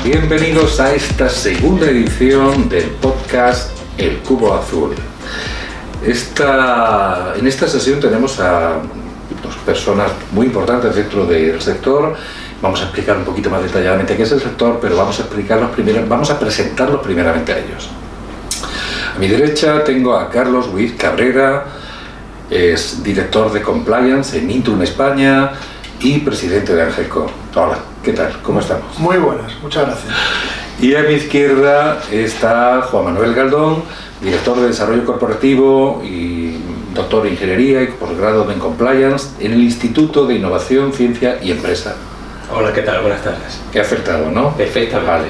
Bienvenidos a esta segunda edición del podcast El Cubo Azul. En esta sesión tenemos a dos personas muy importantes dentro del sector. Vamos a explicar un poquito más detalladamente qué es el sector, pero vamos a presentarlos primeramente a ellos. A mi derecha tengo a Carlos Ruiz Cabrera, es director de Compliance en Intune España y presidente de Angelco. Hola, ¿qué tal? ¿Cómo estamos? Muy buenas, muchas gracias. Y a mi izquierda está Juan Manuel Galdón, director de Desarrollo Corporativo y doctor en Ingeniería y posgrado en Compliance en el Instituto de Innovación, Ciencia y Empresa. Hola, ¿qué tal? Buenas tardes. He acertado, ¿no? Perfectamente. Vale.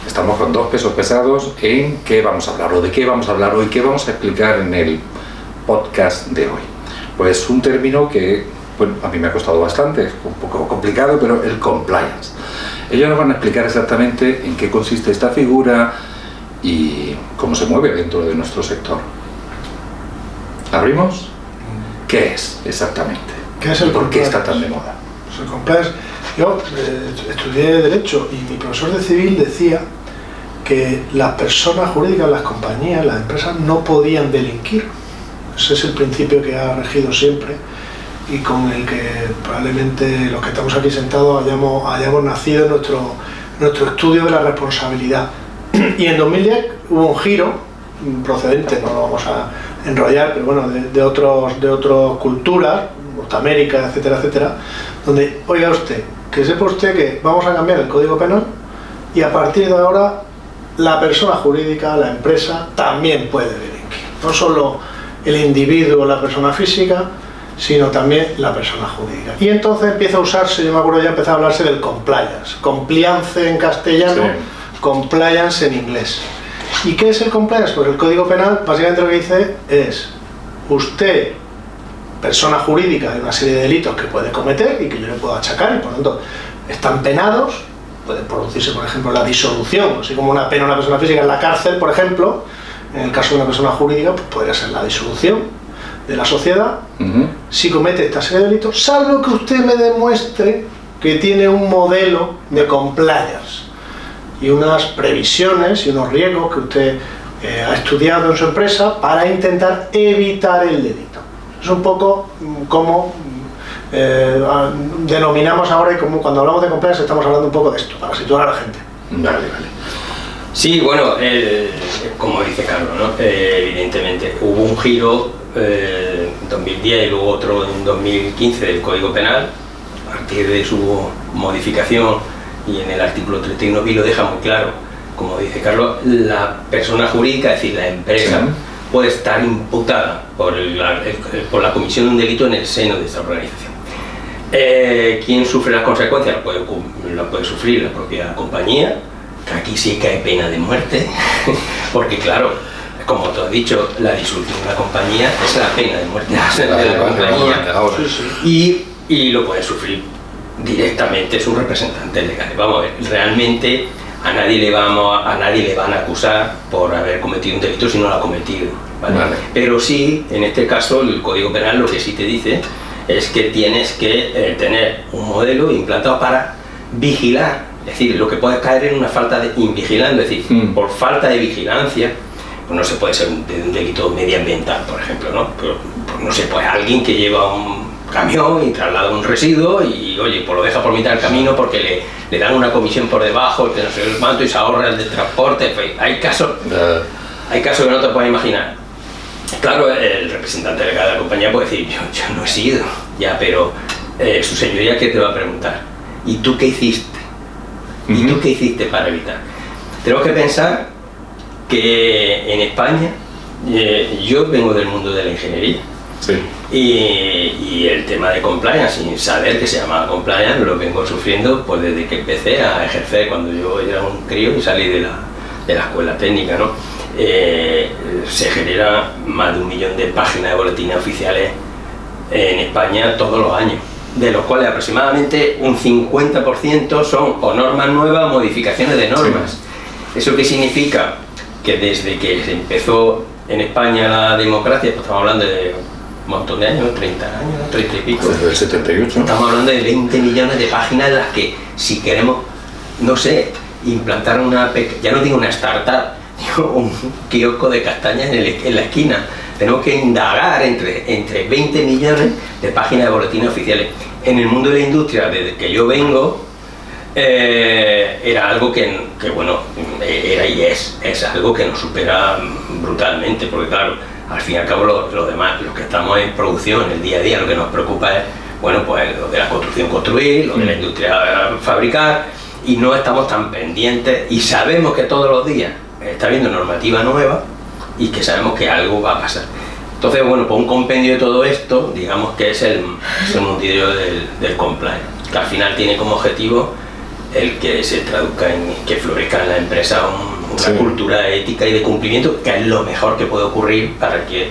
Estamos con dos pesos pesados en qué vamos a hablar o de qué vamos a hablar hoy, qué vamos a explicar en el podcast de hoy. Pues un término que, bueno, a mí me ha costado bastante, es un poco complicado, pero el compliance. Ellos nos van a explicar exactamente en qué consiste esta figura y cómo se mueve dentro de nuestro sector. ¿Abrimos? ¿Qué es exactamente? ¿Qué es el ¿Por qué compliance? está tan de moda? Pues el compliance, yo estudié Derecho y mi profesor de Civil decía que las personas jurídicas, las compañías, las empresas no podían delinquir. Ese es el principio que ha regido siempre y con el que probablemente los que estamos aquí sentados hayamos nacido en nuestro estudio de la responsabilidad. Y en 2010 hubo un giro procedente, no lo vamos a enrollar, pero bueno, de otras culturas, Norteamérica, etcétera, etcétera, donde, oiga usted, que sepa usted que vamos a cambiar el Código Penal y a partir de ahora la persona jurídica, la empresa, también puede delinquir. No solo el individuo, la persona física, sino también la persona jurídica. Y entonces empieza a usarse, yo me acuerdo ya empezó a hablarse del compliance. Compliance en castellano, sí. Compliance en inglés. ¿Y qué es el compliance? Pues el Código Penal básicamente lo que dice es, usted, persona jurídica, hay una serie de delitos que puede cometer y que yo le puedo achacar y por lo tanto están penados, puede producirse por ejemplo la disolución, así como una pena a una persona física en la cárcel, por ejemplo, en el caso de una persona jurídica pues podría ser la disolución de la sociedad, si comete esta serie de delitos, salvo que usted me demuestre que tiene un modelo de compliance y unas previsiones y unos riesgos que usted ha estudiado en su empresa para intentar evitar el delito. Es un poco como denominamos ahora y como cuando hablamos de compliance estamos hablando un poco de esto, para situar a la gente. Vale. Sí, bueno, como dice Carlos, ¿no? Evidentemente hubo un giro en 2010 y luego otro en 2015 del Código Penal, a partir de su modificación y en el artículo 31 y lo deja muy claro, como dice Carlos, la persona jurídica, es decir, la empresa, sí, puede estar imputada por la comisión de un delito en el seno de esta organización. ¿Quién sufre las consecuencias? La puede sufrir la propia compañía, que aquí sí que hay pena de muerte, porque claro, como tú has dicho, la disolución de una compañía es la pena de muerte de la compañía, y lo puede sufrir directamente sus representantes legales. Vamos a ver, realmente a nadie le van a acusar por haber cometido un delito si no lo ha cometido, ¿vale? Vale. Pero sí, en este caso, el Código Penal lo que sí te dice es que tienes que tener un modelo implantado para vigilar, es decir, lo que puede caer en una falta de invigilancia, es decir, por falta de vigilancia, pues no se puede ser un delito medioambiental, por ejemplo, ¿no? Pero, pues no sé, pues alguien que lleva un camión y traslada un residuo y, oye, pues lo deja por mitad del camino porque le dan una comisión por debajo, que no sé cuánto, y se ahorra el de transporte. Pues hay casos que no te puedes imaginar. Claro, el representante legal de la compañía puede decir, yo no he sido, ya, pero su señoría, ¿qué te va a preguntar? ¿Y tú qué hiciste? ¿Y tú qué hiciste para evitar? Tenemos que pensar que en España, yo vengo del mundo de la ingeniería, sí, y el tema de compliance, sin saber que se llamaba compliance, lo vengo sufriendo pues desde que empecé a ejercer, cuando yo era un crío y salí de la escuela técnica, ¿no? Se genera más de 1 millón de páginas de boletines oficiales en España todos los años, de los cuales aproximadamente un 50% son o normas nuevas o modificaciones de normas. Sí. ¿Eso qué significa? Que desde que se empezó en España la democracia, pues estamos hablando de un montón de años, 30 años, 30 y pico. Desde el 78. Estamos hablando de 20 millones de páginas de las que, si queremos, no sé, implantar ya no digo una startup, digo un kiosco de castañas en la esquina. Tenemos que indagar entre 20 millones de páginas de boletines oficiales. En el mundo de la industria, desde que yo vengo, era algo que bueno, era y es algo que nos supera brutalmente, porque claro, al fin y al cabo los demás, los que estamos en producción, en el día a día, lo que nos preocupa es, bueno, pues lo de la construcción construir, lo de la industria fabricar, y no estamos tan pendientes, y sabemos que todos los días está habiendo normativa nueva, y que sabemos que algo va a pasar. Entonces, bueno, pues un compendio de todo esto, digamos que es el mundillo del compliance, que al final tiene como objetivo el que se traduzca en que florezca en la empresa una cultura ética y de cumplimiento, que es lo mejor que puede ocurrir para que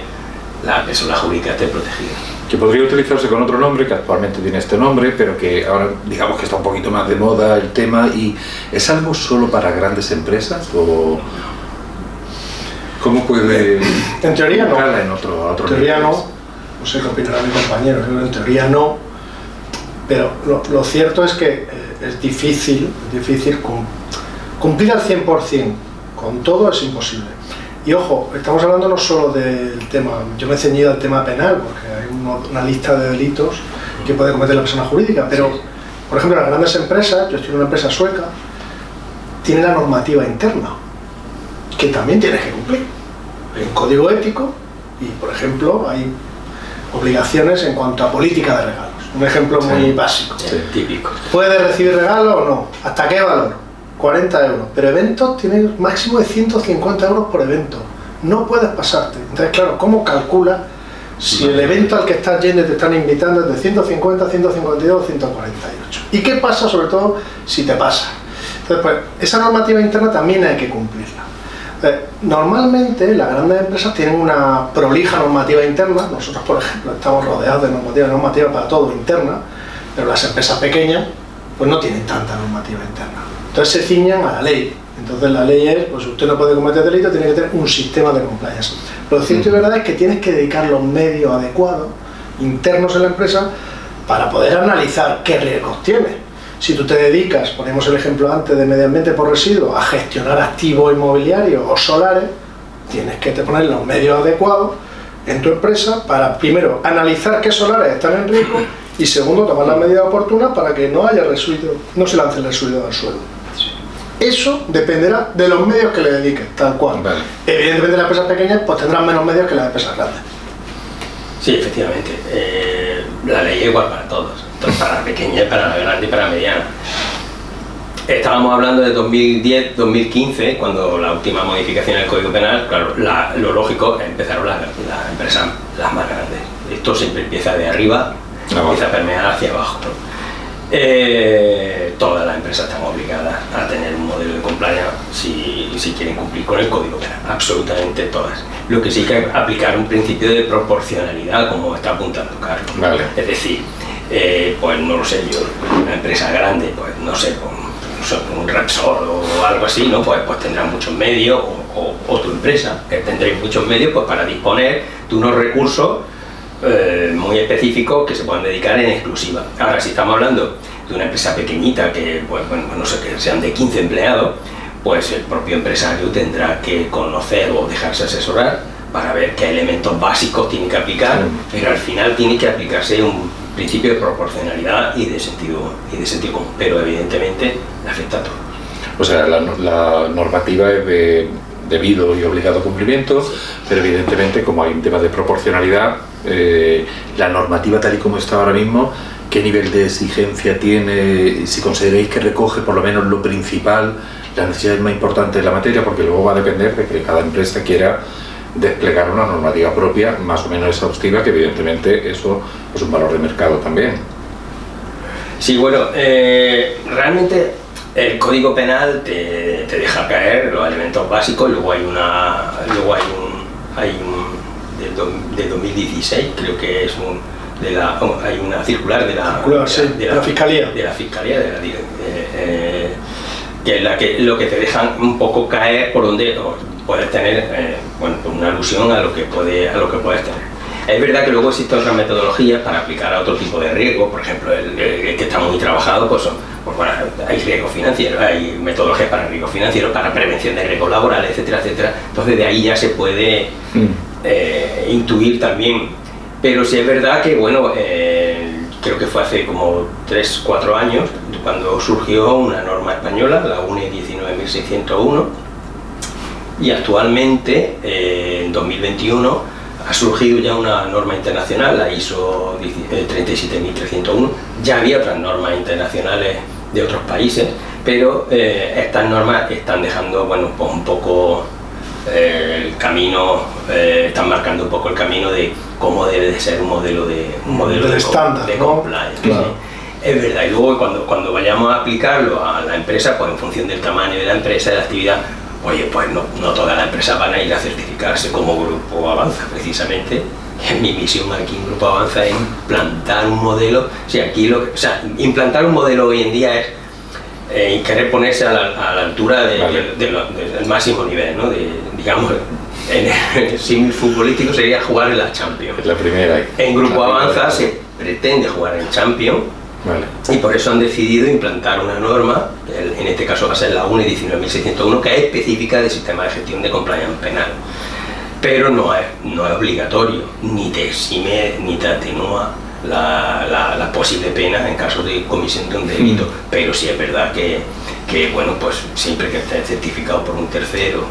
la persona jurídica esté protegida. Que podría utilizarse con otro nombre, que actualmente tiene este nombre, pero que ahora digamos que está un poquito más de moda el tema. ¿Y es algo solo para grandes empresas o cómo puede en teoría no? En otro en teoría nivel? No sé qué opinará mi compañero, en teoría no, pero lo cierto es que es difícil cumplir al 100%, con todo es imposible. Y ojo, estamos hablando no solo del tema, yo me he ceñido al tema penal, porque hay una lista de delitos que puede cometer la persona jurídica, pero, por ejemplo, las grandes empresas, yo estoy en una empresa sueca, tiene la normativa interna, que también tienes que cumplir. Hay un código ético y, por ejemplo, hay obligaciones en cuanto a política de regalos. Un ejemplo muy básico. Típico. ¿Puedes recibir regalo o no? ¿Hasta qué valor? 40 euros. Pero eventos tienen máximo de 150 euros por evento. No puedes pasarte. Entonces, claro, ¿cómo calculas si el evento al que estás yendo y te están invitando es de 150, 152 o 148? ¿Y qué pasa, sobre todo, si te pasa? Entonces, pues, esa normativa interna también hay que cumplirla. Normalmente las grandes empresas tienen una prolija normativa interna. Nosotros, por ejemplo, estamos rodeados de normativa para todo interna, pero las empresas pequeñas pues no tienen tanta normativa interna. Entonces se ciñan a la ley. Entonces la ley es, pues usted no puede cometer delito, tiene que tener un sistema de compliance. Lo cierto y verdad es que tienes que dedicar los medios adecuados, internos en la empresa, para poder analizar qué riesgos tiene. Si tú te dedicas, ponemos el ejemplo antes de medio ambiente por residuos, a gestionar activos inmobiliarios o solares, tienes que poner los medios adecuados en tu empresa para, primero, analizar qué solares están en riesgo y, segundo, tomar las medidas oportunas para que no haya residuos, no se lance el residuo al suelo. Eso dependerá de los medios que le dediques, tal cual. Vale. Evidentemente las empresas pequeñas pues tendrán menos medios que las empresas grandes. Sí, efectivamente. La ley es igual para todos. Entonces, para la pequeña, para la grande y para la mediana. Estábamos hablando de 2010-2015, cuando la última modificación del Código Penal. Claro, lo lógico empezaron las empresas las más grandes. Esto siempre empieza de arriba, empieza a permear hacia abajo, ¿no? Todas las empresas están obligadas a tener un modelo de compliance si quieren cumplir con el Código Penal, absolutamente todas. Lo que sí hay que aplicar un principio de proporcionalidad, como está apuntando Carlos. Vale. Es decir, pues no lo sé, yo, una empresa grande, pues no sé, un Repsol o algo así, ¿no? Pues tendrá muchos medios, o tu empresa, que tendréis muchos medios pues para disponer de unos recursos muy específicos que se puedan dedicar en exclusiva. Ahora, si estamos hablando de una empresa pequeñita que, pues, bueno, no sé, que sean de 15 empleados, pues el propio empresario tendrá que conocer o dejarse asesorar para ver qué elementos básicos tiene que aplicar, pero al final tiene que aplicarse un principio de proporcionalidad y de sentido común, pero evidentemente le afecta a todos. O sea, la normativa es de debido y obligado cumplimiento, sí. Pero evidentemente, como hay un tema de proporcionalidad, la normativa tal y como está ahora mismo, ¿qué nivel de exigencia tiene? Si consideráis que recoge por lo menos lo principal, las necesidades más importantes de la materia, porque luego va a depender de que cada empresa quiera desplegar una normativa propia más o menos exhaustiva, que evidentemente eso es un valor de mercado también. Sí, bueno, realmente el Código Penal te deja caer los elementos básicos. Luego hay un de 2016, creo que es hay una circular de la Fiscalía, que es lo que te dejan un poco caer por donde puedes tener una alusión a lo que puedes tener. Es verdad que luego existen otras metodologías para aplicar a otro tipo de riesgos. Por ejemplo, el que está muy trabajado pues son pues bueno, hay riesgo financiero, hay metodologías para riesgo financiero, para prevención de riesgos laborales, etcétera, etcétera. Entonces de ahí ya se puede intuir también. Pero sí es verdad que, bueno, creo que fue hace como 3-4 años cuando surgió una norma española, la UNE 19.601, y actualmente, en 2021, ha surgido ya una norma internacional, la ISO 37301. Ya había otras normas internacionales de otros países, pero estas normas están dejando, bueno, pues un poco el camino, están marcando un poco el camino de cómo debe de ser un modelo de estándar, de ¿no? compliance. Claro. ¿Sí? Es verdad, y luego cuando vayamos a aplicarlo a la empresa, pues en función del tamaño de la empresa, de la actividad, oye, pues no todas las empresas van a ir a certificarse como Grupo Avanza, precisamente. Mi misión aquí en Grupo Avanza es implantar un modelo. Implantar un modelo hoy en día es querer ponerse a la altura del máximo nivel, ¿no? Digamos, en el símil futbolístico sería jugar en la Champions. Es la primera. En Grupo Avanza se pretende jugar en Champions. Vale. Y por eso han decidido implantar una norma, en este caso va a ser la UNE 19.601, que es específica del sistema de gestión de compliance penal. Pero no es obligatorio, ni te exime ni te atenúa la posible pena en caso de comisión de un delito. Pero sí es verdad que bueno, pues siempre que esté certificado por un tercero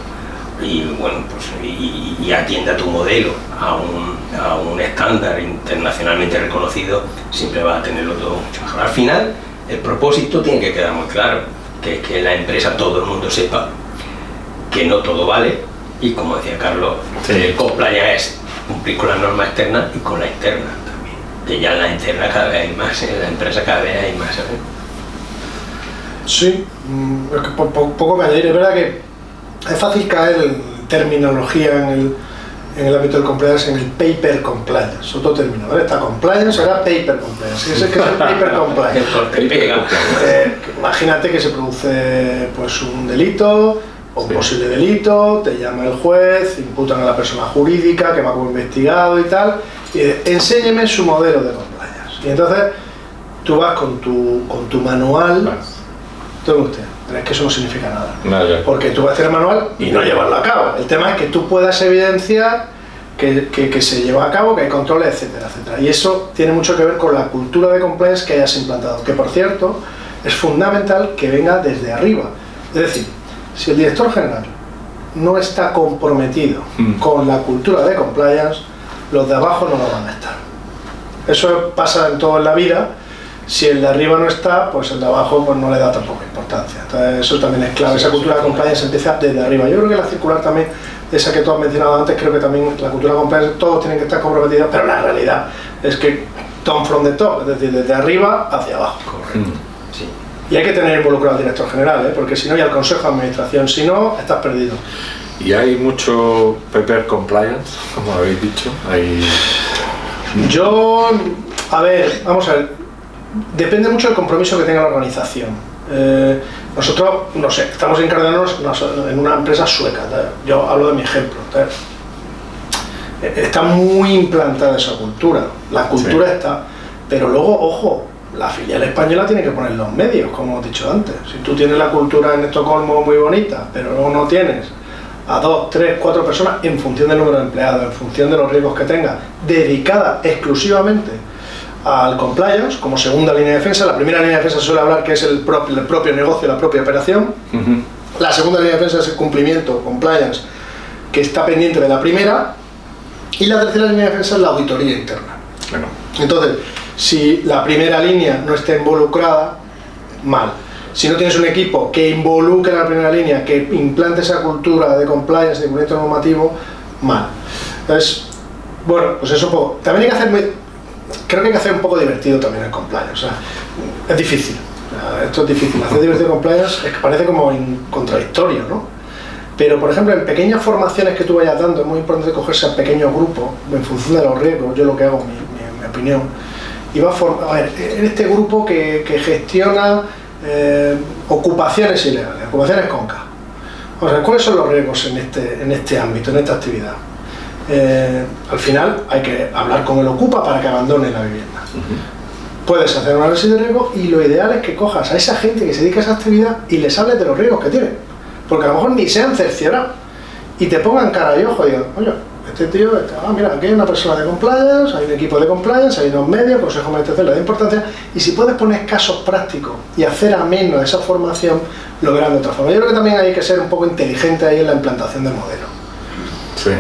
y bueno, pues y atienda tu modelo a un estándar internacionalmente reconocido, siempre va a tenerlo todo mucho mejor. Al final, el propósito tiene que quedar muy claro, que es que la empresa, todo el mundo sepa que no todo vale, y como decía Carlos, compliance es cumplir con la norma externa y con la interna también, que ya en la interna cada vez hay más, en la empresa cada vez hay más. Sí, es que poco me añadir. Es verdad que es fácil caer en terminología en el ámbito del compliance, en el paper compliance, otro término, ¿vale? Está compliance, ahora paper compliance. ¿Qué es el paper compliance? Imagínate que se produce pues un delito o un posible delito, te llama el juez, imputan a la persona jurídica que va como investigado y tal, y enséñeme su modelo de compliance. Y entonces tú vas con tu manual. Tome usted, pero es que eso no significa nada. Porque tú vas a hacer el manual y no llevarlo a cabo. El tema es que tú puedas evidenciar que se lleva a cabo, que hay controles, etcétera, etcétera. Y eso tiene mucho que ver con la cultura de compliance que hayas implantado, que por cierto es fundamental que venga desde arriba. Es decir, si el director general no está comprometido con la cultura de compliance, los de abajo no lo van a estar. Eso pasa en todo en la vida. Si el de arriba no está, pues el de abajo pues no le da tampoco importancia. Entonces eso también es clave, esa cultura de compliance empieza desde arriba. Yo creo que la circular también, esa que tú has mencionado antes, creo que también la cultura de compliance, todos tienen que estar comprometidos, pero la realidad es que top from the top, es decir, desde arriba hacia abajo. Correcto. Sí. Y hay que tener involucrado al director general, porque si no, y al consejo de administración, si no, estás perdido. ¿Y hay mucho paper compliance, como habéis dicho? Yo, a ver, vamos a ver. Depende mucho del compromiso que tenga la organización. Nosotros, no sé, estamos encarnándonos en una empresa sueca. Yo hablo de mi ejemplo. Está muy implantada esa cultura. La cultura está. Pero luego, ojo, la filial española tiene que poner los medios, como he dicho antes. Si tú tienes la cultura en Estocolmo muy bonita, pero luego no tienes a 2, 3, 4 personas, en función del número de empleados, en función de los riesgos que tenga, dedicada exclusivamente al compliance como segunda línea de defensa. La primera línea de defensa suele hablar que es el propio negocio, la propia operación. La segunda línea de defensa es el cumplimiento, compliance, que está pendiente de la primera. Y la tercera línea de defensa es la auditoría interna. Bueno. Entonces, si la primera línea no está involucrada, mal. Si no tienes un equipo que involucre a la primera línea, que implante esa cultura de compliance, de cumplimiento normativo, mal. Entonces, bueno, pues eso también hay que hacer creo que hay que hacer un poco divertido también el compliance. O sea, es difícil. Esto es difícil. Hacer divertido compliance es que parece como contradictorio, ¿no? Pero, por ejemplo, en pequeñas formaciones que tú vayas dando, es muy importante cogerse a pequeños grupos, en función de los riesgos. Yo lo que hago, mi opinión, y va a ver, en este grupo que gestiona ocupaciones ilegales, ocupaciones con K. O sea, ¿cuáles son los riesgos en este ámbito, en esta actividad? Al final hay que hablar con el ocupa para que abandone la vivienda. puedes hacer un análisis de riesgo y lo ideal es que cojas a esa gente que se dedica a esa actividad y les hables de los riesgos que tienen. Porque a lo mejor ni se han cerciorado y te pongan cara y ojo y digan, oye, este tío, mira, aquí hay una persona de compliance, hay un equipo de compliance, hay unos medios, consejo de administración, le da importancia, y si puedes poner casos prácticos y hacer ameno esa formación, lo verán de otra forma. Yo creo que también hay que ser un poco inteligente ahí en la implantación del modelo. Sí.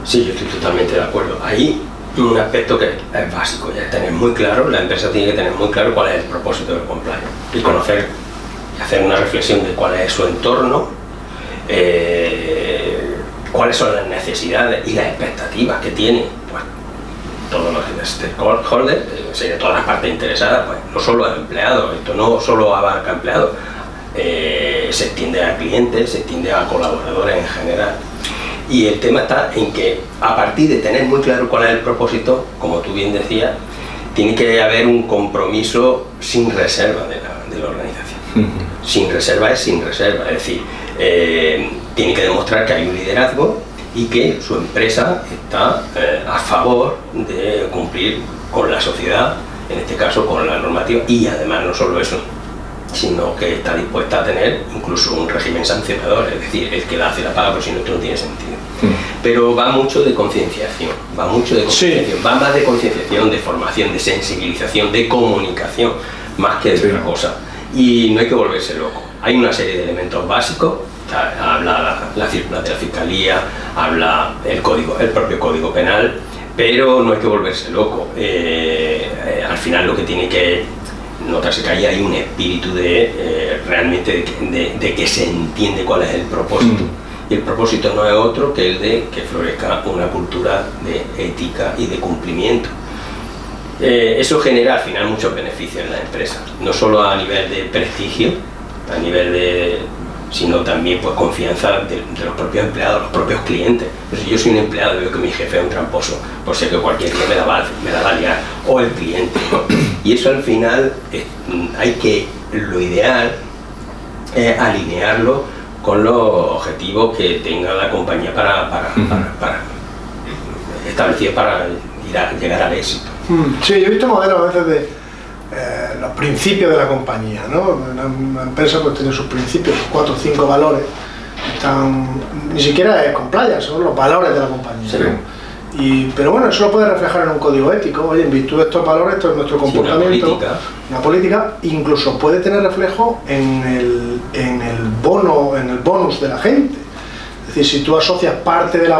Sí, yo estoy totalmente de acuerdo. Ahí un aspecto que es básico, ya tener muy claro, la empresa tiene que tener muy claro cuál es el propósito del compliance y conocer y hacer una reflexión de cuál es su entorno, cuáles son las necesidades y las expectativas que tiene pues, todos los stakeholders, todas las partes interesadas, pues, no solo a empleados, esto no solo abarca a empleados, se extiende a clientes, se extiende a colaboradores en general. Y el tema está en que a partir de tener muy claro cuál es el propósito, como tú bien decías, tiene que haber un compromiso sin reserva de la organización. Sin reserva es sin reserva, es decir, tiene que demostrar que hay un liderazgo y que su empresa está a favor de cumplir con la sociedad, en este caso con la normativa, y además no solo eso, sino que está dispuesta a tener incluso un régimen sancionador, es decir, el que la hace la paga, pero si no, esto no tiene sentido. Pero va mucho de concienciación, va más de concienciación, de formación, de sensibilización, de comunicación, más que de otra cosa. Y no hay que volverse loco. Hay una serie de elementos básicos, habla la circular de la Fiscalía, habla el propio Código Penal, pero no hay que volverse loco. Al final lo que tiene que notarse que ahí hay un espíritu de realmente de que se entiende cuál es el propósito. Y el propósito no es otro que el de que florezca una cultura de ética y de cumplimiento. Eso genera al final muchos beneficios en la empresa, no solo a nivel de prestigio, sino también pues confianza de los propios empleados, los propios clientes. Pues si yo soy un empleado y veo que mi jefe es un tramposo, pues sé que cualquier día me la va a liar, o el cliente, ¿no? Y eso al final lo ideal es alinearlo con los objetivos que tenga la compañía para establecidos para llegar al éxito. Sí, yo he visto modelos a veces de los principios de la compañía, ¿no? Una empresa pues tiene sus principios, sus 4 o 5 valores, que están, ni siquiera es compliance, son los valores de la compañía. Sí. ¿No? Pero bueno, eso lo puede reflejar en un código ético. Oye, en virtud de estos valores, esto es nuestro comportamiento, una política, incluso puede tener reflejo en el bonus de la gente. Es decir, si tú asocias parte del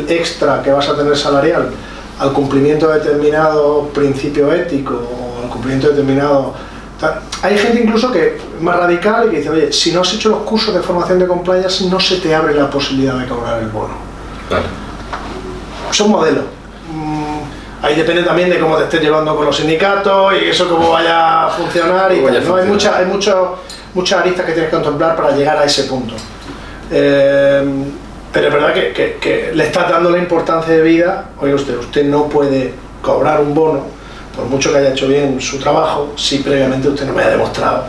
extra que vas a tener salarial al cumplimiento de determinado principio ético o al cumplimiento de determinado... Hay gente incluso que es más radical y que dice, oye, si no has hecho los cursos de formación de compliance, no se te abre la posibilidad de cobrar el bono. Claro. Son modelos. Ahí depende también de cómo te estés llevando con los sindicatos y eso cómo vaya a funcionar. Y ¿no? Hay muchas aristas que tienes que contemplar para llegar a ese punto. Pero es verdad que le estás dando la importancia de vida. Oye, usted no puede cobrar un bono, por mucho que haya hecho bien su trabajo, si previamente usted no me ha demostrado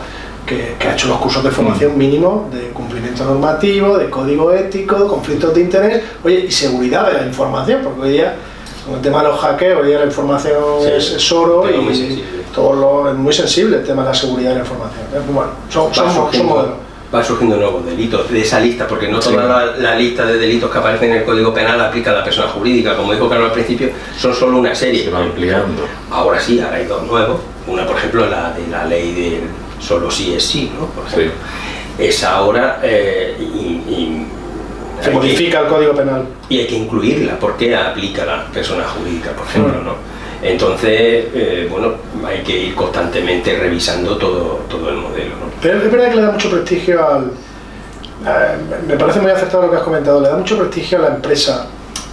que ha hecho los cursos de formación mínimos de cumplimiento normativo, de código ético, de conflictos de interés, oye, y seguridad de la información, porque hoy día, con el tema de los hackeos, hoy día la información es oro y todo es muy sensible el tema de la seguridad de la información. Bueno, son modelos. Van surgiendo nuevos delitos de esa lista, porque no toda la lista de delitos que aparecen en el Código Penal aplica a la persona jurídica, como dijo Carlos al principio, son solo una serie. Se va ampliando. Ahora sí, ahora hay 2 nuevos. Una, por ejemplo, la de la ley de solo sí es sí, ¿no? Por ejemplo. Sí. Esa ahora se modifica el Código Penal. Y hay que incluirla, porque aplica a la persona jurídica, por ejemplo, ¿no? Entonces, bueno, hay que ir constantemente revisando todo el modelo, ¿no? Pero es verdad que le da mucho prestigio me parece muy acertado lo que has comentado, le da mucho prestigio a la empresa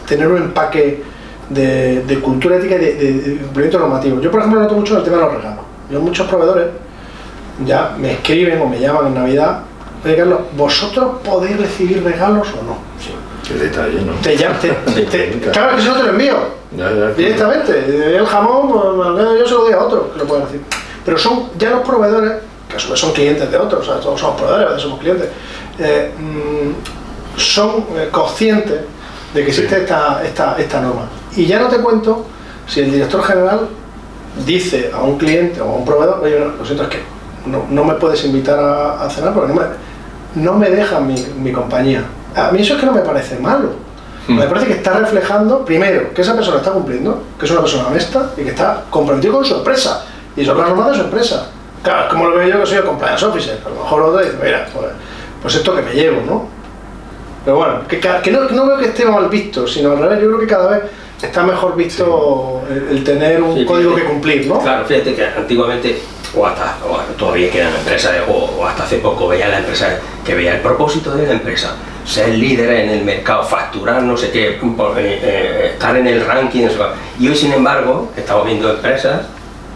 tener un empaque de cultura ética y de cumplimiento normativo. Yo, por ejemplo, noto mucho el tema de los regalos. Yo, muchos proveedores ya me escriben o me llaman en Navidad, oye Carlos, ¿vosotros podéis recibir regalos o no? Sí. Qué detalle, ¿no? Claro que si no te lo envío directamente. El jamón, pues, yo se lo doy a otro que lo pueden recibir. Pero son ya los proveedores, que a su vez son clientes de otros, o sea, todos somos proveedores, a veces somos clientes, son conscientes de que existe esta norma. Y ya no te cuento si el director general dice a un cliente o a un proveedor, oye, no, lo siento, es que no me puedes invitar a cenar porque no me deja mi compañía. A mí eso es que no me parece malo. Me parece que está reflejando, primero, que esa persona está cumpliendo, que es una persona honesta y que está comprometido con su empresa. Y son las normas de su empresa. Claro, es como lo veo yo, que soy el compliance officer. A lo mejor otro dice, mira, pues esto que me llevo, ¿no? Pero bueno, que no veo que esté mal visto, sino al revés, yo creo que cada vez está mejor visto el tener un código que cumplir, ¿no? Claro, fíjate que antiguamente, o todavía quedan empresas, o hasta hace poco veía la empresa, que veía el propósito de la empresa, ser líder en el mercado, facturar no sé qué, estar en el ranking, no sé qué. Y hoy, sin embargo, estamos viendo empresas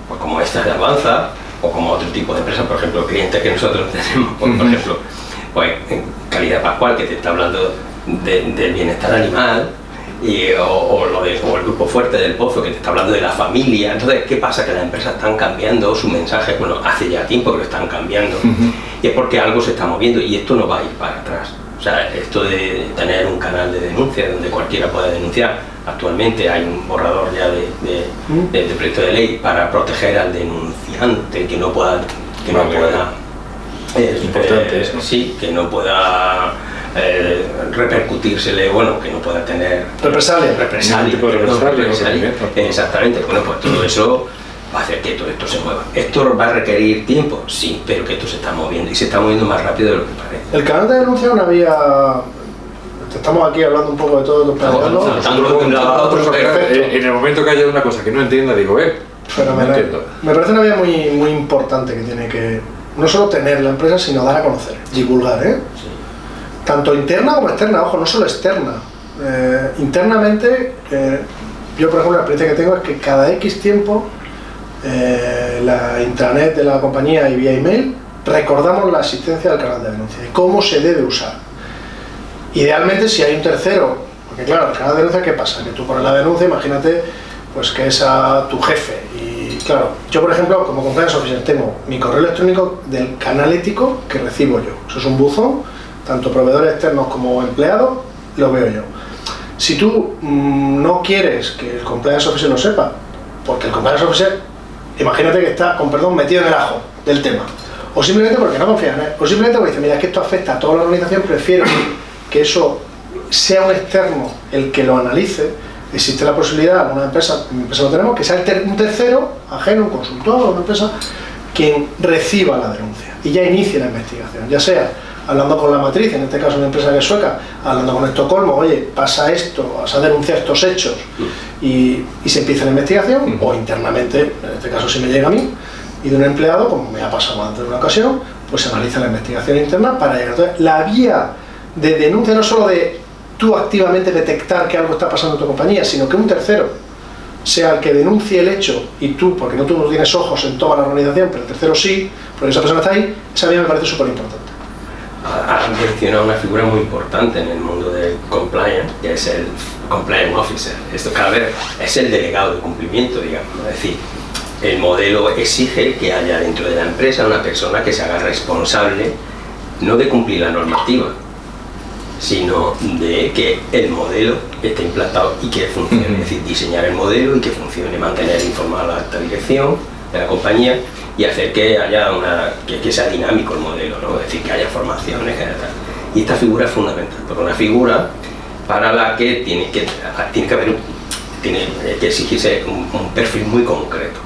pues como esta de Avanza, o como otro tipo de empresas, por ejemplo, clientes que nosotros tenemos, por ejemplo, pues en Calidad Pascual, que te está hablando del bienestar animal, o el Grupo Fuerte del Pozo, que te está hablando de la familia. Entonces, ¿qué pasa? Que las empresas están cambiando su mensaje, bueno, hace ya tiempo que lo están cambiando, y es porque algo se está moviendo, y esto no va a ir para atrás. O sea, esto de tener un canal de denuncia donde cualquiera pueda denunciar, actualmente hay un borrador ya de proyecto de ley para proteger al denunciante, que no pueda... Es importante eso. Sí, que no pueda repercutírsele, bueno, que no pueda tener represalia. Exactamente, bueno, pues todo eso va a hacer que todo esto se mueva. ¿Esto va a requerir tiempo? Sí, pero que esto se está moviendo, y se está moviendo más rápido de lo que parece. El canal de denuncia es una vía... Estamos aquí hablando un poco de todo, en el momento que haya una cosa que no entienda, digo, fenomenal. No entiendo. Me parece una vía muy, muy importante que tiene que no solo tener la empresa, sino dar a conocer, divulgar, Sí. Tanto interna como externa, ojo, no solo externa. Internamente, yo por ejemplo la experiencia que tengo es que cada X tiempo la intranet de la compañía y vía email recordamos la existencia del canal de denuncia y cómo se debe usar. Idealmente si hay un tercero, porque claro, el canal de denuncia, ¿qué pasa? Que tú pones la denuncia, imagínate pues que es a tu jefe, y claro, yo por ejemplo como compliance officer tengo mi correo electrónico del canal ético que recibo yo. Eso es un buzón, tanto proveedores externos como empleados, lo veo yo. Si tú no quieres que el compliance officer lo sepa, porque el compliance officer, imagínate que está, con perdón, metido en el ajo del tema, o simplemente porque no confía en él, o simplemente porque dice, mira, es que esto afecta a toda la organización, prefiero que eso sea un externo el que lo analice. Existe la posibilidad, en una empresa, en mi empresa lo tenemos, que sea un tercero, ajeno, un consultor o una empresa, quien reciba la denuncia y ya inicie la investigación, ya sea hablando con la matriz, en este caso una empresa que es sueca, hablando con Estocolmo, oye, pasa esto, vas a denunciar estos hechos, y se empieza la investigación, o internamente, en este caso si me llega a mí, y de un empleado, como me ha pasado antes en una ocasión, pues se analiza la investigación interna para llegar. Entonces, la vía de denuncia no solo de tú activamente detectar que algo está pasando en tu compañía, sino que un tercero sea el que denuncie el hecho, y tú, porque tú no tienes ojos en toda la organización, pero el tercero sí, porque esa persona está ahí, esa vía me parece súper importante. Han mencionado una figura muy importante en el mundo del compliance, que es el compliance officer. Esto cada vez es el delegado de cumplimiento, digamos. Es decir, el modelo exige que haya dentro de la empresa una persona que se haga responsable no de cumplir la normativa, sino de que el modelo esté implantado y que funcione. Es decir, diseñar el modelo y que funcione, mantener informada la alta dirección de la compañía y hacer que haya que sea dinámico el modelo, ¿no? Es decir, que haya formaciones, que haya tal. Y esta figura es fundamental, porque una figura para la que tiene que exigirse un perfil muy concreto.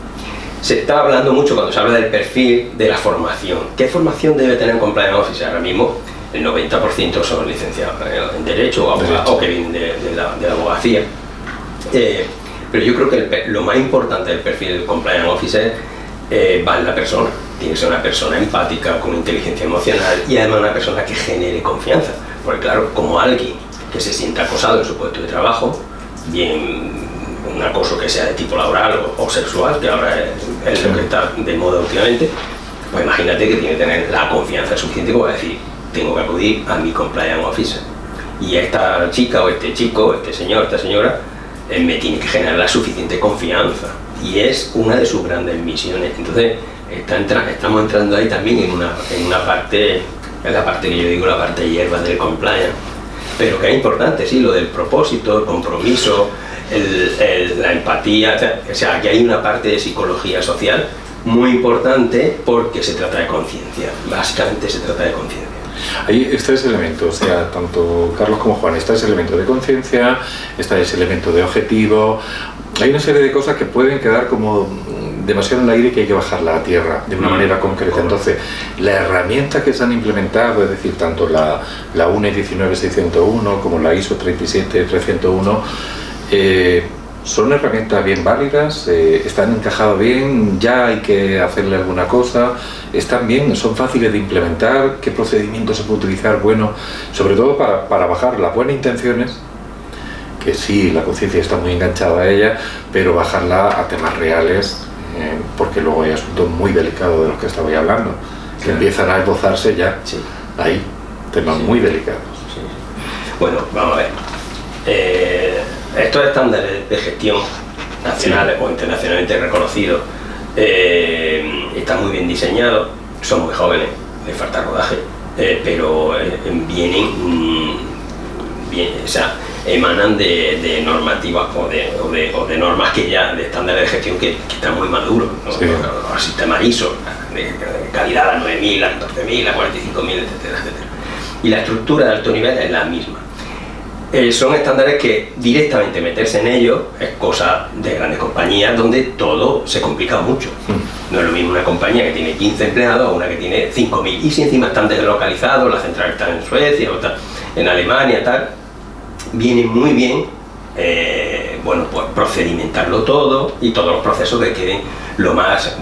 Se está hablando mucho cuando se habla del perfil de la formación. ¿Qué formación debe tener un compliance officer? Ahora mismo el 90% son licenciados en Derecho o abogados, o que vienen de la abogacía. Pero yo creo que lo más importante del perfil del compliance officer va en la persona. Tiene que ser una persona empática, con inteligencia emocional y además una persona que genere confianza. Porque claro, como alguien que se sienta acosado en su puesto de trabajo, bien un acoso que sea de tipo laboral o sexual, que ahora es lo que está de moda últimamente, pues imagínate que tiene que tener la confianza suficiente como para decir, tengo que acudir a mi compliance officer. Y esta chica o este chico, este señor, esta señora, me tiene que generar la suficiente confianza. Y es una de sus grandes misiones. Entonces, estamos entrando ahí también en una parte, en la parte que yo digo, la parte hierba del compliance. Pero que es importante, sí, lo del propósito, el compromiso, la empatía, o sea, aquí hay una parte de psicología social muy importante porque se trata de conciencia, básicamente se trata de conciencia. Ahí está ese elemento, o sea, tanto Carlos como Juan, está ese elemento de conciencia, está ese elemento de objetivo, hay una serie de cosas que pueden quedar como demasiado en el aire y que hay que bajarla a tierra de una manera concreta. Entonces, las herramientas que se han implementado, es decir, tanto la UNE 19601 como la ISO 37301, son herramientas bien válidas, están encajadas bien, ya hay que hacerle alguna cosa, están bien, son fáciles de implementar, qué procedimientos se puede utilizar, bueno, sobre todo para bajar las buenas intenciones, que sí, la conciencia está muy enganchada a ella, pero bajarla a temas reales, porque luego hay asuntos muy delicados de los que estabais hablando, que empiezan a esbozarse ya, ahí, temas muy delicados. Sí. Bueno, vamos a ver. Estos estándares de gestión nacionales o internacionalmente reconocidos están muy bien diseñados, son muy jóvenes, les falta rodaje, pero vienen, o sea, emanan de normativas o de normas que ya, de estándares de gestión que están muy maduros, ¿no? Sí. El sistema ISO, de calidad a 9.000, a 14.000, a 45.000, etcétera, etcétera. Y la estructura de alto nivel es la misma. Son estándares que directamente meterse en ellos es cosa de grandes compañías donde todo se complica mucho. No es lo mismo una compañía que tiene 15 empleados o una que tiene 5.000. Y si encima están deslocalizados, la central está en Suecia o está en Alemania, tal, viene muy bien bueno, pues procedimentarlo todo y todos los procesos que queden lo más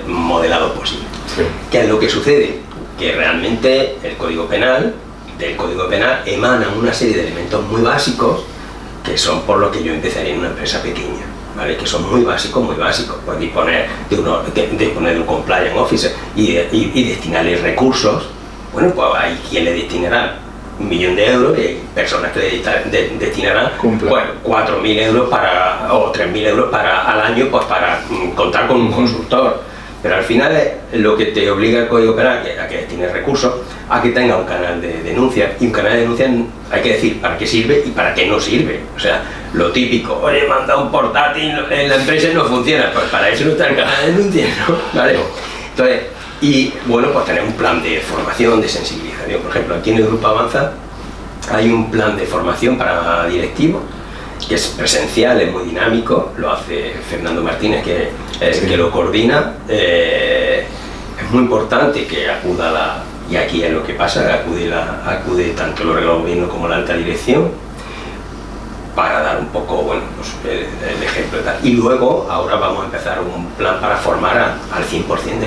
modelados posible. Sí. ¿Qué es lo que sucede? Que realmente del Código Penal emanan una serie de elementos muy básicos que son por lo que yo empezaría en una empresa pequeña, ¿vale? Que son muy básicos, pues disponer de un compliance officer y destinarle recursos. Bueno, pues hay quien le destinará 1 millón de euros y hay personas que le destinarán pues, 4.000 euros o 3.000 euros al año pues, para contar con un consultor. Pero al final es lo que te obliga el Código Penal a que destines recursos, a que tenga un canal de denuncia, y un canal de denuncia hay que decir para qué sirve y para qué no sirve. O sea, lo típico, oye, manda un portátil en la empresa y no funciona, pues para eso no está el canal de denuncia, ¿no? ¿Vale? Entonces, y bueno, pues tener un plan de formación, de sensibilización. Por ejemplo, aquí en el Grupo Avanza hay un plan de formación para directivos, que es presencial, es muy dinámico, lo hace Fernando Martínez, que es el que lo coordina. Es muy importante que acuda y aquí es lo que pasa, acude tanto el órgano de gobierno como la alta dirección, para dar un poco, bueno, pues, el ejemplo y tal. Y luego, ahora vamos a empezar un plan para formar al 100%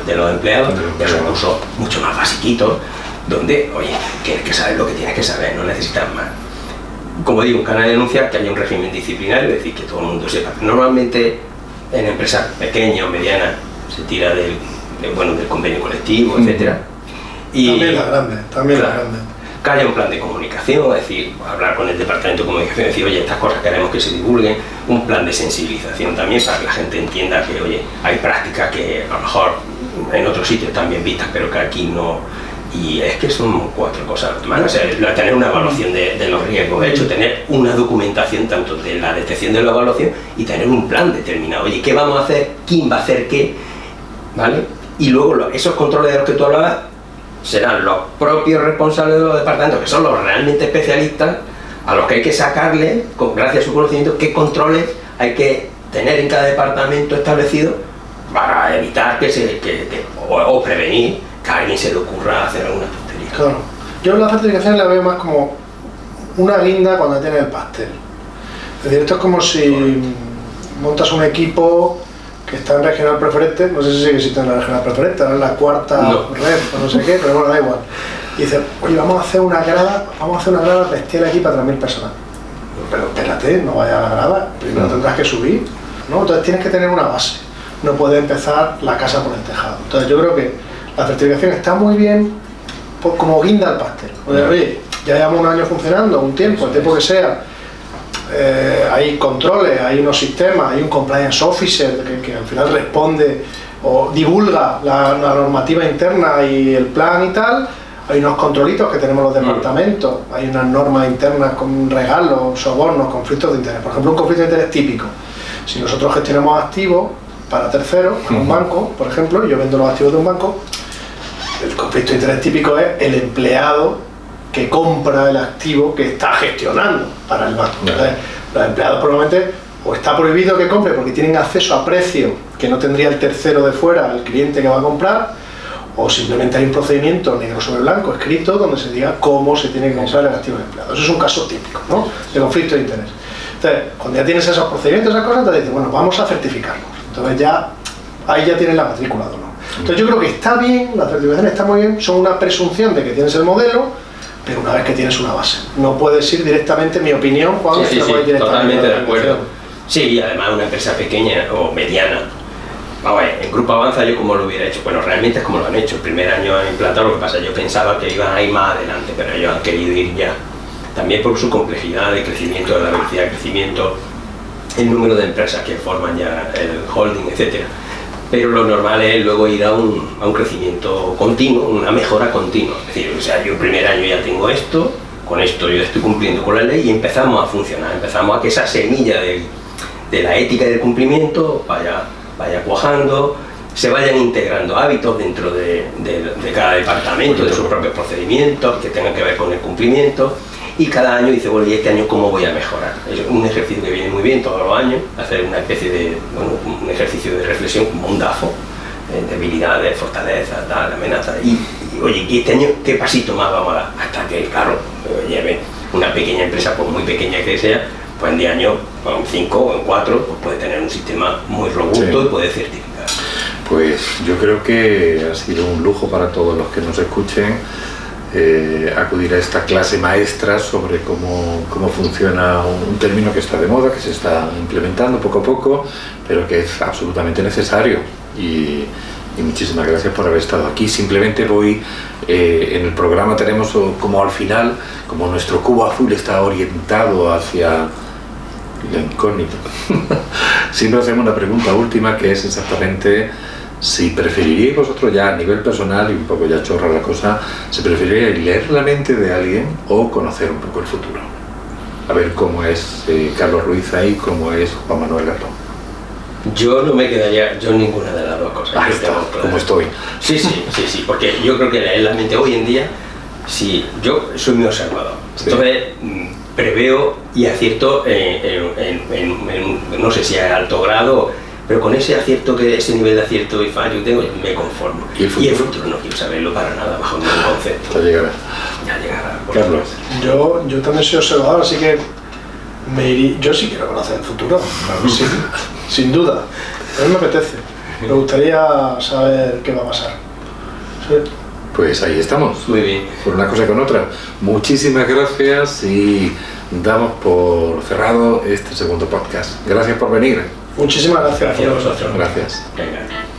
de los empleados, que son cursos mucho más basiquitos, donde, oye, tienes que saber lo que tienes que saber, no necesitas más. Como digo, un canal de denuncia, que haya un régimen disciplinario, es decir, que todo el mundo sepa. Normalmente en empresas pequeñas o medianas se tira del convenio colectivo, etcétera. Y también la grande. Que haya un plan de comunicación, es decir, hablar con el departamento de comunicación, decir, oye, estas cosas queremos que se divulguen, un plan de sensibilización también para que la gente entienda que, oye, hay prácticas que a lo mejor en otros sitios están bien vistas, pero que aquí no. Y es que son 4 cosas más, o sea, tener una evaluación de los riesgos, de hecho, tener una documentación tanto de la detección de la evaluación y tener un plan determinado, oye, ¿qué vamos a hacer? ¿Quién va a hacer qué? ¿Vale? Y luego esos controles de los que tú hablabas serán los propios responsables de los departamentos, que son los realmente especialistas, a los que hay que sacarle, gracias a su conocimiento, qué controles hay que tener en cada departamento establecido para evitar o prevenir que a alguien se le ocurra hacer alguna tontería. Claro. Yo la certificación la veo más como una guinda cuando tienes el pastel. Es decir, esto es como si montas un equipo que está en regional preferente, no sé si sigue existiendo la regional preferente, ahora es la 4ª red o no sé qué, pero bueno, da igual. Y dices, oye, vamos a hacer una grada bestial aquí para 3.000 personas. Pero espérate, no vayas a la grada, primero tendrás que subir, ¿no? Entonces tienes que tener una base, no puedes empezar la casa por el tejado. Entonces yo creo que la certificación está muy bien pues, como guinda al pastel. Oye, ya llevamos un año funcionando, un tiempo, el tiempo que sea, hay controles, hay unos sistemas, hay un compliance officer que al final responde o divulga la normativa interna y el plan y tal, hay unos controlitos que tenemos los departamentos, hay unas normas internas con regalos, sobornos, conflictos de interés. Por ejemplo, un conflicto de interés típico. Si nosotros gestionamos activos para terceros, a un banco, por ejemplo, y yo vendo los activos de un banco, el conflicto de interés típico es el empleado que compra el activo que está gestionando para el banco. Entonces, los empleados probablemente o está prohibido que compre porque tienen acceso a precio que no tendría el tercero de fuera, el cliente que va a comprar, o simplemente hay un procedimiento negro sobre blanco escrito donde se diga cómo se tiene que comprar el activo del empleado. Eso es un caso típico, ¿no?, de conflicto de interés. Entonces, cuando ya tienes esos procedimientos, esas cosas, te dicen, bueno, vamos a certificarlos. Entonces ya, ahí ya tienes la matrícula o no. Entonces yo creo que está bien, la certificación está muy bien, son una presunción de que tienes el modelo, pero una vez que tienes una base. No puedes ir directamente, mi opinión, Juan, sí, totalmente de acuerdo. Sí, y además una empresa pequeña o mediana. Vamos a ver, en Grupo Avanza yo como lo hubiera hecho, bueno, realmente es como lo han hecho. El primer año han implantado, lo que pasa, yo pensaba que iban a ir más adelante, pero ellos han querido ir ya. También por su complejidad de crecimiento, de la velocidad de crecimiento, el número de empresas que forman ya el holding, etcétera. Pero lo normal es luego ir a un crecimiento continuo, una mejora continua. Es decir, o sea, yo el primer año ya tengo esto, con esto yo estoy cumpliendo con la ley y empezamos a funcionar, empezamos a que esa semilla de la ética y del cumplimiento vaya cuajando, se vayan integrando hábitos dentro de cada departamento, de sus propios procedimientos que tengan que ver con el cumplimiento, y cada año dice, bueno, ¿y este año cómo voy a mejorar? Es un ejercicio que viene muy bien todos los años, hacer una especie de, bueno, un ejercicio de reflexión como un DAFO, debilidades, fortalezas, tal, amenazas, y oye, ¿y este año qué pasito más vamos a dar? Hasta que, claro, lleve una pequeña empresa, por muy pequeña que sea, pues en 10 años, en 5 o en 4, pues puede tener un sistema muy robusto, sí, y puede certificar. Pues yo creo que ha sido un lujo para todos los que nos escuchen acudir a esta clase maestra sobre cómo funciona un término que está de moda, que se está implementando poco a poco, pero que es absolutamente necesario. Y muchísimas gracias por haber estado aquí. Simplemente voy, en el programa tenemos como al final, como nuestro cubo azul está orientado hacia la incógnita, siempre hacemos una pregunta última, que es exactamente si preferiríais vosotros, ya a nivel personal y un poco ya chorra la cosa, si preferiríais leer la mente de alguien o conocer un poco el futuro. A ver cómo es Carlos Ruiz ahí, cómo es Juan Manuel Gatón. Yo no me quedaría, yo ninguna de las dos cosas. Ahí está, como estoy. Sí, porque yo creo que leer la mente hoy en día, sí, yo soy muy observador. Sí. Entonces, preveo y acierto no sé si a alto grado, pero con ese acierto, ese nivel de acierto y fallo que tengo, me conformo. ¿Y el futuro no quiero saberlo para nada, bajo ningún concepto. Ya llegará. Carlos. Yo también soy observador, así que yo sí quiero conocer el futuro, claro, sí, sin duda. A mí me apetece. Me gustaría saber qué va a pasar. Sí. Pues ahí estamos. Muy bien. Por una cosa con otra. Muchísimas gracias y damos por cerrado este segundo podcast. Gracias por venir. Muchísimas gracias. Gracias a vosotros. Gracias. Venga.